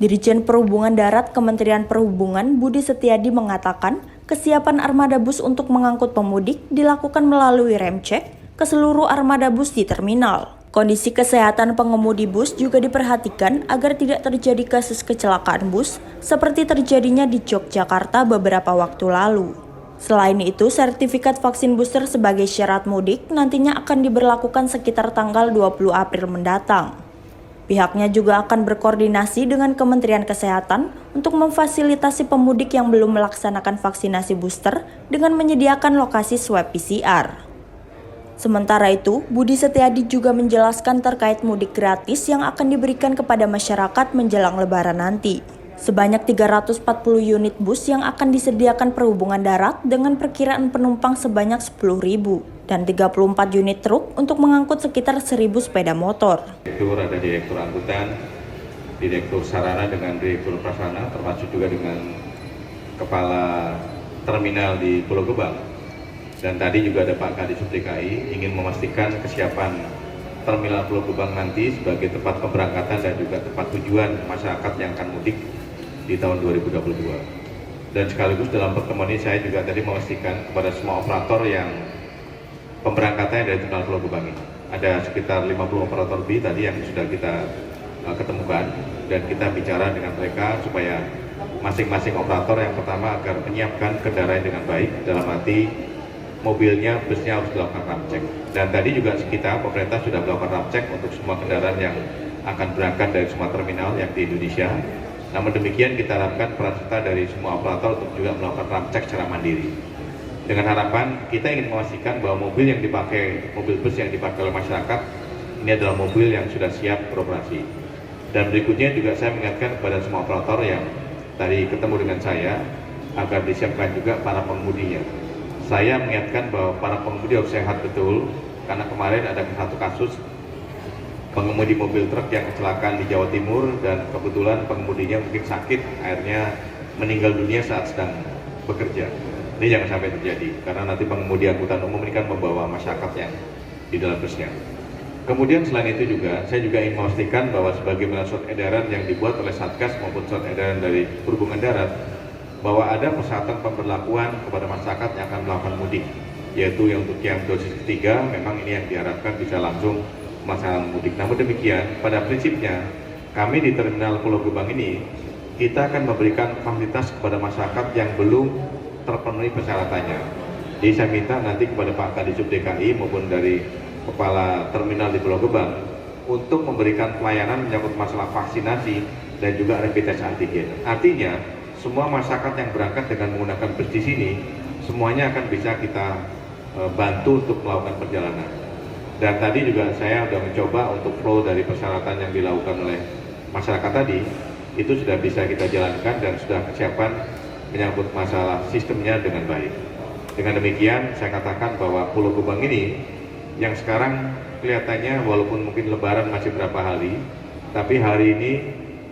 Dirjen Perhubungan Darat Kementerian Perhubungan Budi Setiadi mengatakan, kesiapan armada bus untuk mengangkut pemudik dilakukan melalui rem cek ke seluruh armada bus di terminal. Kondisi kesehatan pengemudi bus juga diperhatikan agar tidak terjadi kasus kecelakaan bus seperti terjadinya di Yogyakarta beberapa waktu lalu. Selain itu, sertifikat vaksin booster sebagai syarat mudik nantinya akan diberlakukan sekitar tanggal 20 April mendatang. Pihaknya juga akan berkoordinasi dengan Kementerian Kesehatan untuk memfasilitasi pemudik yang belum melaksanakan vaksinasi booster dengan menyediakan lokasi swab PCR. Sementara itu, Budi Setiadi juga menjelaskan terkait mudik gratis yang akan diberikan kepada masyarakat menjelang Lebaran nanti. Sebanyak 340 unit bus yang akan disediakan Perhubungan Darat dengan perkiraan penumpang sebanyak 10.000 dan 34 unit truk untuk mengangkut sekitar 1.000 sepeda motor. Ada direktur angkutan, direktur sarana dengan direktur prasarana, termasuk juga dengan kepala terminal di Pulau Gebang. Dan tadi juga ada Pak Kadisub DKI ingin memastikan kesiapan terminal Pulau Gebang nanti sebagai tempat pemberangkatan dan juga tempat tujuan masyarakat yang akan mudik di tahun 2022. Dan sekaligus dalam pertemuan ini saya juga tadi memastikan kepada semua operator yang pemberangkatannya dari terminal Pulau Gebang ini. Ada sekitar 50 operator B tadi yang sudah kita ketemukan dan kita bicara dengan mereka supaya masing-masing operator yang pertama agar menyiapkan kendaraan dengan baik, dalam arti mobilnya, busnya harus dilakukan ram cek. Dan tadi juga kita, pemerintah sudah melakukan ram cek untuk semua kendaraan yang akan berangkat dari semua terminal yang di Indonesia. Namun demikian kita harapkan peran serta dari semua operator untuk juga melakukan ram cek secara mandiri. Dengan harapan kita ingin memastikan bahwa mobil yang dipakai, mobil bus yang dipakai oleh masyarakat, ini adalah mobil yang sudah siap beroperasi. Dan berikutnya juga saya mengingatkan kepada semua operator yang tadi ketemu dengan saya, agar disiapkan juga para pengemudinya. Saya mengingatkan bahwa para pengemudi harus sehat betul, karena kemarin ada satu kasus pengemudi mobil truk yang kecelakaan di Jawa Timur dan kebetulan pengemudinya mungkin sakit, akhirnya meninggal dunia saat sedang bekerja. Ini jangan sampai terjadi, karena nanti pengemudi angkutan umum ini kan membawa masyarakat yang di dalam busnya. Kemudian selain itu juga, saya juga ingin memastikan bahwa sebagaimana surat edaran yang dibuat oleh Satgas maupun surat edaran dari Perhubungan Darat, bahwa ada persyaratan pemberlakuan kepada masyarakat yang akan melakukan mudik, yaitu yang untuk yang dosis ketiga, memang ini yang diharapkan bisa langsung melaksanakan mudik. Namun demikian, pada prinsipnya, kami di Terminal Pulau Gebang ini, kita akan memberikan fasilitas kepada masyarakat yang belum terpenuhi persyaratannya. Jadi saya minta nanti kepada Pak Kadisub DKI maupun dari Kepala Terminal di Pulau Gebang untuk memberikan pelayanan menyangkut masalah vaksinasi dan juga rapid test antigen. Artinya, semua masyarakat yang berangkat dengan menggunakan bus di sini, semuanya akan bisa kita bantu untuk melakukan perjalanan. Dan tadi juga saya sudah mencoba untuk flow dari persyaratan yang dilakukan oleh masyarakat tadi, itu sudah bisa kita jalankan dan sudah kesiapan menyangkut masalah sistemnya dengan baik. Dengan demikian, saya katakan bahwa Pulau Gebang ini, yang sekarang kelihatannya walaupun mungkin Lebaran masih berapa hari, tapi hari ini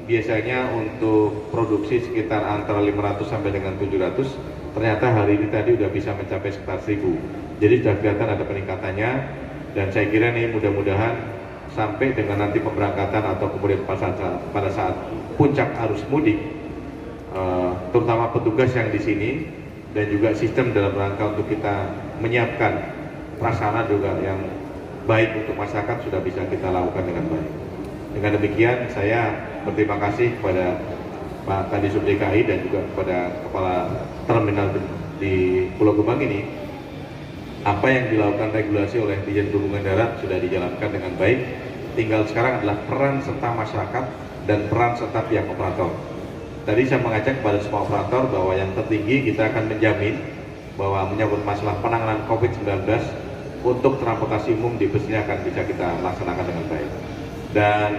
biasanya untuk produksi sekitar antara 500 sampai dengan 700, ternyata hari ini tadi sudah bisa mencapai sekitar 1000. Jadi sudah kelihatan ada peningkatannya, dan saya kira ini mudah-mudahan sampai dengan nanti pemberangkatan atau kemudian pada saat puncak arus mudik, terutama petugas yang di sini dan juga sistem dalam rangka untuk kita menyiapkan prasarana juga yang baik untuk masyarakat sudah bisa kita lakukan dengan baik. Dengan demikian saya berterima kasih kepada Pak Kadisub DKI dan juga kepada Kepala Terminal di Pulau Gebang ini. Apa yang dilakukan regulasi oleh Dirjen Perhubungan Darat sudah dijalankan dengan baik. Tinggal sekarang adalah peran serta masyarakat dan peran serta pihak operator. Tadi saya mengajak kepada semua operator bahwa yang tertinggi kita akan menjamin bahwa menyangkut masalah penanganan COVID-19 untuk transportasi umum di bus ini akan bisa kita laksanakan dengan baik. Dan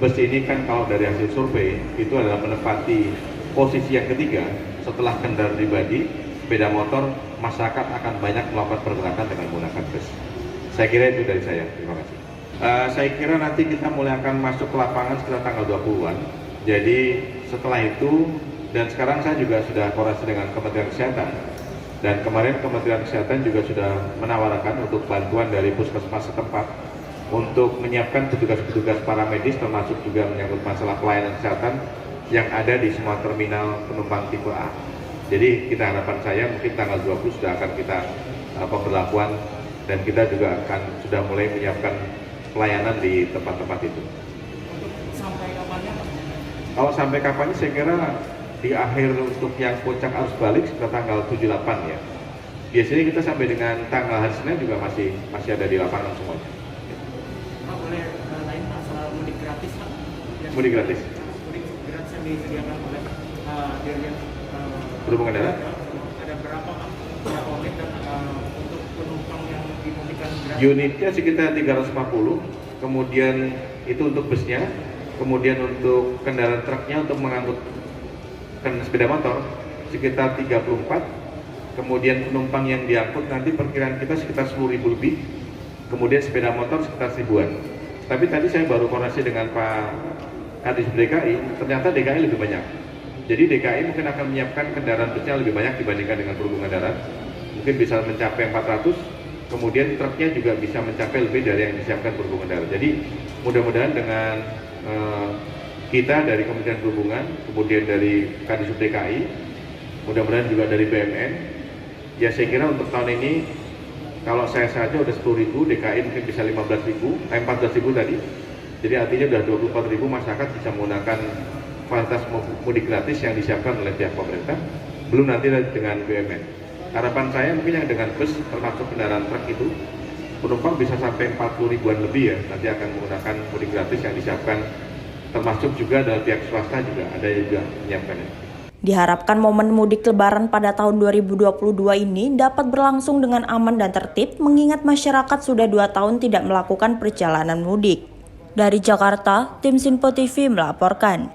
bus ini kan kalau dari hasil survei itu adalah menempati posisi yang ketiga setelah kendaraan pribadi, sepeda motor, masyarakat akan banyak melakukan pergerakan dengan menggunakan bus. Saya kira itu dari saya. Terima kasih. Saya kira nanti kita mulai akan masuk ke lapangan sekitar tanggal 20-an. Jadi setelah itu, dan sekarang saya juga sudah koordinasi dengan Kementerian Kesehatan. Dan kemarin Kementerian Kesehatan juga sudah menawarkan untuk bantuan dari puskesmas setempat untuk menyiapkan petugas-petugas paramedis, termasuk juga menyangkut masalah pelayanan kesehatan yang ada di semua terminal penumpang tipe A. Jadi kita harapan saya mungkin tanggal 20 sudah akan kita pemberlakuan dan kita juga akan sudah mulai menyiapkan pelayanan di tempat-tempat itu. Sampai kapannya Pak? Kalau sampai kapannya saya kira di akhir untuk yang puncak arus balik sekitar tanggal 7-8 ya. Biasanya kita sampai dengan tanggal hari Senin juga masih ada di lapangan semuanya. Pak, boleh lain Pak soal mudik gratis Pak? Mudik gratis. Mudik gratis yang disediakan oleh Dirjen Perhubungan Darat. Ada berapa Pak? Berapa unit dan untuk penumpang yang dimudikkan gratis? Unitnya sekitar 350, kemudian itu untuk busnya, kemudian untuk kendaraan truknya untuk mengangkut sepeda motor sekitar 34, kemudian penumpang yang diangkut nanti perkiraan kita sekitar 10.000 lebih, kemudian sepeda motor sekitar 1.000-an. Tapi tadi saya baru koordinasi dengan Pak Kadis DKI, ternyata DKI lebih banyak. Jadi DKI mungkin akan menyiapkan kendaraan busnya lebih banyak dibandingkan dengan perhubungan darat, mungkin bisa mencapai 400, kemudian truknya juga bisa mencapai lebih dari yang disiapkan perhubungan darat. Jadi mudah-mudahan dengan kita dari Kementerian Perhubungan, kemudian dari Kadisub DKI, mudah-mudahan juga dari BUMN, ya saya kira untuk tahun ini kalau saya saja udah 10.000, DKI mungkin bisa 14.000 tadi, jadi artinya udah 24.000 masyarakat bisa menggunakan fasilitas mudik gratis yang disiapkan oleh pihak pemerintah, belum nanti dengan BUMN. Harapan saya mungkin yang dengan bus termasuk kendaraan truk itu penumpang bisa sampai 40.000-an lebih ya, nanti akan menggunakan mudik gratis yang disiapkan, termasuk juga dari pihak swasta juga ada yang juga menyiapkannya. Diharapkan momen mudik lebaran pada tahun 2022 ini dapat berlangsung dengan aman dan tertib mengingat masyarakat sudah 2 tahun tidak melakukan perjalanan mudik. Dari Jakarta, tim Sinpo TV melaporkan.